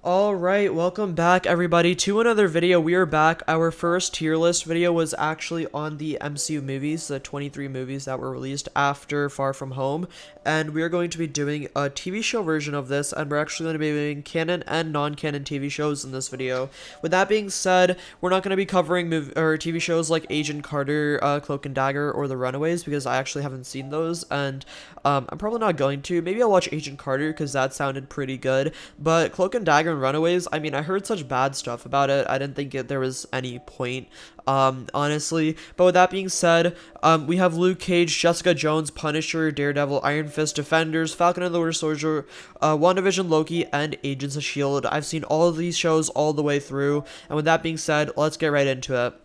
Alright, welcome back everybody to another video. We are back. Our first tier list video was actually on the MCU movies, the 23 movies that were released after Far From Home, and we are going to be doing a TV show version of this, and we're actually going to be doing canon and non-canon TV shows in this video. With that being said, we're not going to be covering TV shows like Agent Carter, Cloak and Dagger, or The Runaways, because I actually haven't seen those, and I'm probably not going to. Maybe I'll watch Agent Carter, because that sounded pretty good, but Cloak and Dagger and Runaways, I mean, I heard such bad stuff about it. I didn't think there was any point, honestly. But with that being said, we have Luke Cage, Jessica Jones, Punisher, Daredevil, Iron Fist, Defenders, Falcon and the Winter Soldier, WandaVision, Loki, and Agents of S.H.I.E.L.D. I've seen all of these shows all the way through, and with that being said, let's get right into it.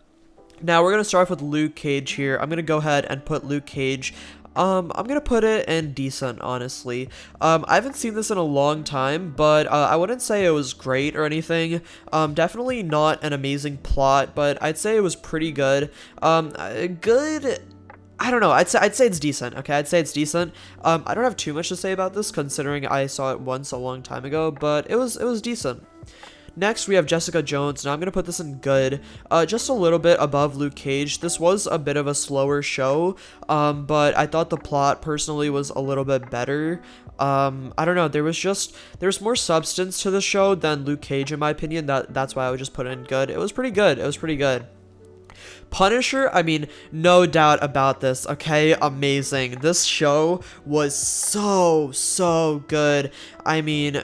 Now, we're going to start off with Luke Cage here. I'm going to go ahead and put Luke Cage. I'm gonna put it in decent, honestly. I haven't seen this in a long time, but I wouldn't say it was great or anything. Definitely not an amazing plot, but I'd say it was pretty good. Good. I don't know. I'd say it's decent. Okay, I'd say it's decent. I don't have too much to say about this, considering I saw it once a long time ago, but it was decent. Next, we have Jessica Jones. Now, I'm going to put this in good, just a little bit above Luke Cage. This was a bit of a slower show, but I thought the plot, personally, was a little bit better. I don't know, there's more substance to the show than Luke Cage, in my opinion. That's why I would just put it in good. It was pretty good. It was pretty good. Punisher, I mean, no doubt about this, okay? Amazing. This show was so good. I mean,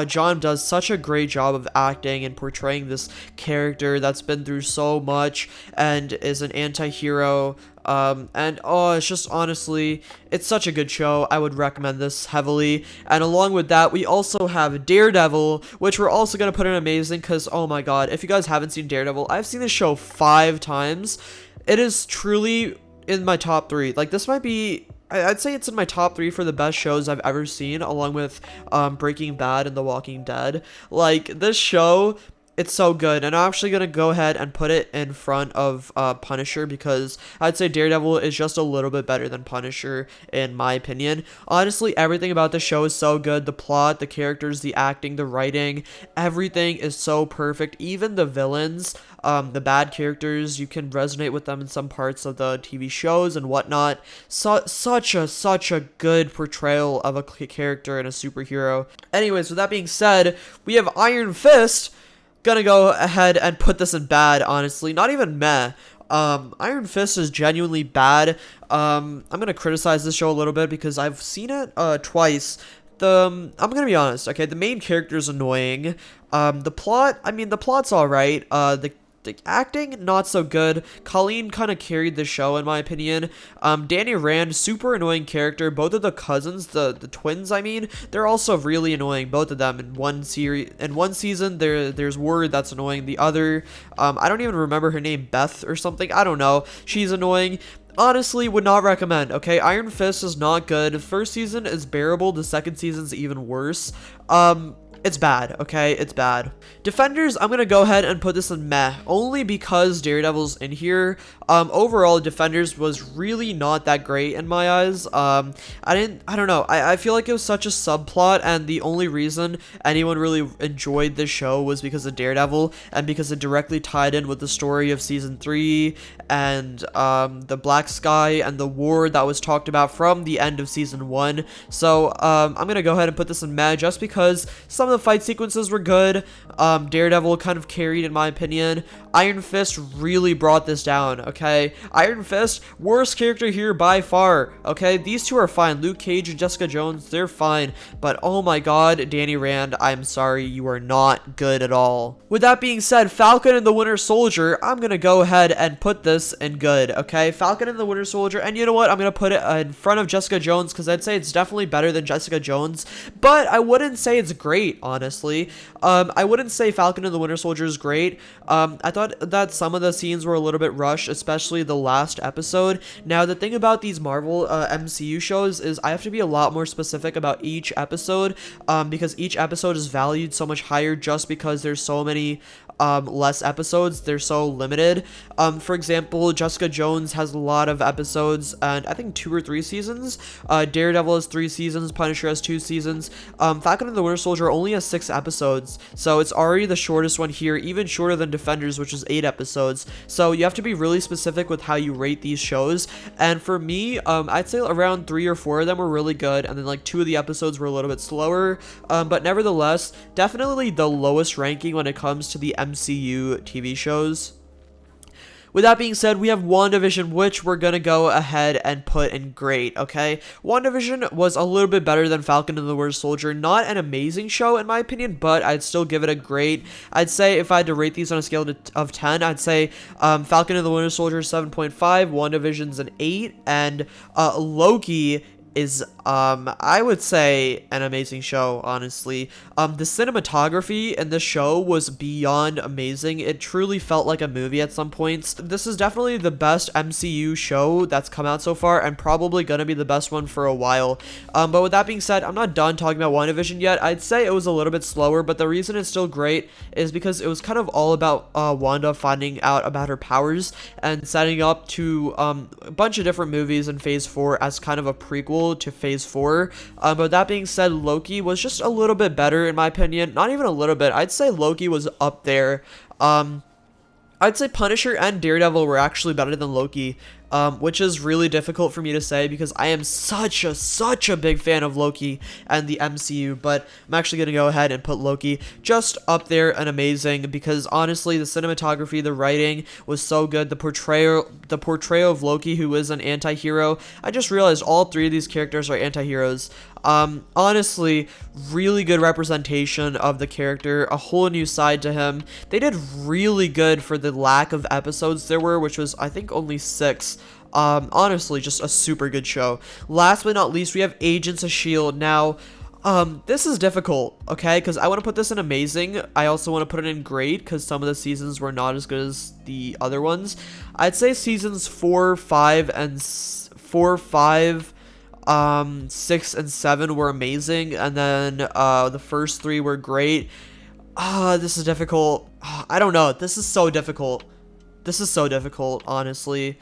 John does such a great job of acting and portraying this character that's been through so much and is an anti-hero. It's just honestly, it's such a good show. I would recommend this heavily. And along with that, we also have Daredevil, which we're also going to put in amazing because, oh my god, if you guys haven't seen Daredevil, I've seen this show 5 times. It is truly in my top 3. Like, this might be... I'd say it's in my top 3 for the best shows I've ever seen, along with Breaking Bad and The Walking Dead. Like, this show... It's so good, and I'm actually going to go ahead and put it in front of Punisher because I'd say Daredevil is just a little bit better than Punisher, in my opinion. Honestly, everything about the show is so good. The plot, the characters, the acting, the writing, everything is so perfect. Even the villains, the bad characters, you can resonate with them in some parts of the TV shows and whatnot. Such a good portrayal of a character and a superhero. Anyways, with that being said, we have Iron Fist. Gonna go ahead and put this in bad, honestly. Not even meh. Iron Fist is genuinely bad. I'm gonna criticize this show a little bit because I've seen it twice. I'm gonna be honest, okay? The main character is annoying. The plot, I mean, the plot's alright. The acting, not so good. Colleen kind of carried the show, in my opinion. Danny Rand, super annoying character. Both of the cousins, the twins, I mean, they're also really annoying. Both of them in one season. There's Word that's annoying. The other, I don't even remember her name, Beth or something. I don't know. She's annoying. Honestly, would not recommend, okay? Iron Fist is not good. First season is bearable. The second season's even worse. It's bad, okay? It's bad. Defenders, I'm gonna go ahead and put this in meh, only because Daredevil's in here. Overall, Defenders was really not that great in my eyes. I don't know. I feel like it was such a subplot, and the only reason anyone really enjoyed this show was because of Daredevil, and because it directly tied in with the story of Season 3, and, the Black Sky, and the war that was talked about from the end of Season 1. So, I'm gonna go ahead and put this in meh, just because some of the fight sequences were good. Daredevil kind of carried, in my opinion. Iron Fist really brought this down, okay? Iron Fist, worst character here by far, okay? These two are fine. Luke Cage and Jessica Jones, they're fine. But oh my god, Danny Rand, I'm sorry, you are not good at all. With that being said, Falcon and the Winter Soldier, I'm gonna go ahead and put this in good, okay? Falcon and the Winter Soldier, and you know what? I'm gonna put it in front of Jessica Jones because I'd say it's definitely better than Jessica Jones, but I wouldn't say it's great, honestly. I wouldn't say Falcon and the Winter Soldier is great. I thought that some of the scenes were a little bit rushed, especially the last episode. Now, the thing about these Marvel MCU shows is I have to be a lot more specific about each episode, because each episode is valued so much higher just because there's so many less episodes. They're so limited. For example, Jessica Jones has a lot of episodes, and I think 2 or 3 seasons. Daredevil has 3 seasons. Punisher has 2 seasons. Falcon and the Winter Soldier only has 6 episodes, so it's already the shortest one here, even shorter than Defenders, which is 8 episodes. So you have to be really specific with how you rate these shows. And for me, I'd say around 3 or 4 of them were really good, and then like 2 of the episodes were a little bit slower. But nevertheless, definitely the lowest ranking when it comes to the MCU TV shows. With that being said, we have WandaVision, which we're gonna go ahead and put in great, okay? WandaVision was a little bit better than Falcon and the Winter Soldier. Not an amazing show, in my opinion, but I'd still give it a great. I'd say if I had to rate these on a scale of 10, I'd say Falcon and the Winter Soldier 7.5, WandaVision's an 8, and Loki is I would say an amazing show, honestly. The cinematography in this show was beyond amazing. It truly felt like a movie at some points. This is definitely the best MCU show that's come out so far, and probably gonna be the best one for a while. But with that being said, I'm not done talking about WandaVision yet. I'd say it was a little bit slower, but the reason it's still great is because it was kind of all about Wanda finding out about her powers and setting up to a bunch of different movies in Phase 4 as kind of a prequel to Phase 4. But that being said, Loki was just a little bit better in my opinion. Not even a little bit. I'd say Loki was up there. I'd say Punisher and Daredevil were actually better than Loki, which is really difficult for me to say because I am such a big fan of Loki and the MCU, but I'm actually going to go ahead and put Loki just up there and amazing because honestly, the cinematography, the writing was so good. The portrayal of Loki, who is an anti-hero. I just realized all 3 of these characters are anti-heroes. Honestly, really good representation of the character, a whole new side to him. They did really good for the lack of episodes there were, which was, I think, only 6. Honestly, just a super good show. Last but not least, we have Agents of S.H.I.E.L.D. Now, this is difficult, okay, because I want to put this in amazing. I also want to put it in great because some of the seasons were not as good as the other ones. I'd say seasons 4, 5, 6 and 7 were amazing, and then the first 3 were great. This is difficult. I don't know. This is so difficult. This is so difficult, honestly.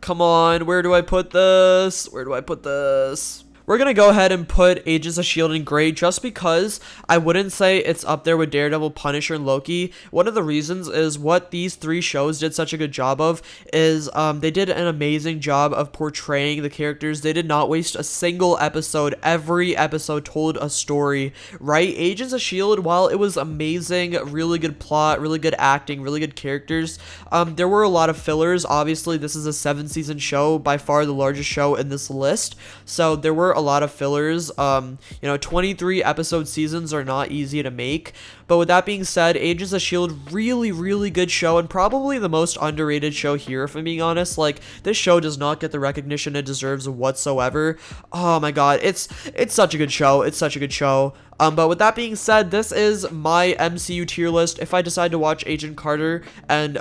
Come on, where do I put this? Where do I put this? We're going to go ahead and put Agents of S.H.I.E.L.D. in great just because I wouldn't say it's up there with Daredevil, Punisher, and Loki. One of the reasons is what these 3 shows did such a good job of is they did an amazing job of portraying the characters. They did not waste a single episode. Every episode told a story, right? Agents of S.H.I.E.L.D., while it was amazing, really good plot, really good acting, really good characters, there were a lot of fillers. Obviously, this is a 7-season show, by far the largest show in this list, so there were a lot of fillers. 23 episode seasons are not easy to make, but with that being said, Agents of S.H.I.E.L.D. really good show, and probably the most underrated show here, if I'm being honest. Like, this show does not get the recognition it deserves whatsoever. Oh my god, it's such a good show. It's such a good show. But with that being said, this is my MCU tier list. If I decide to watch Agent Carter and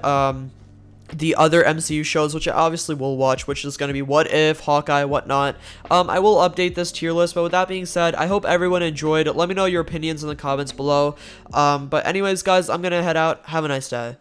the other MCU shows, which I obviously will watch, which is going to be What If, Hawkeye, whatnot, I will update this tier list. But with that being said, I hope everyone enjoyed. Let me know your opinions in the comments below. But anyways, guys, I'm going to head out. Have a nice day.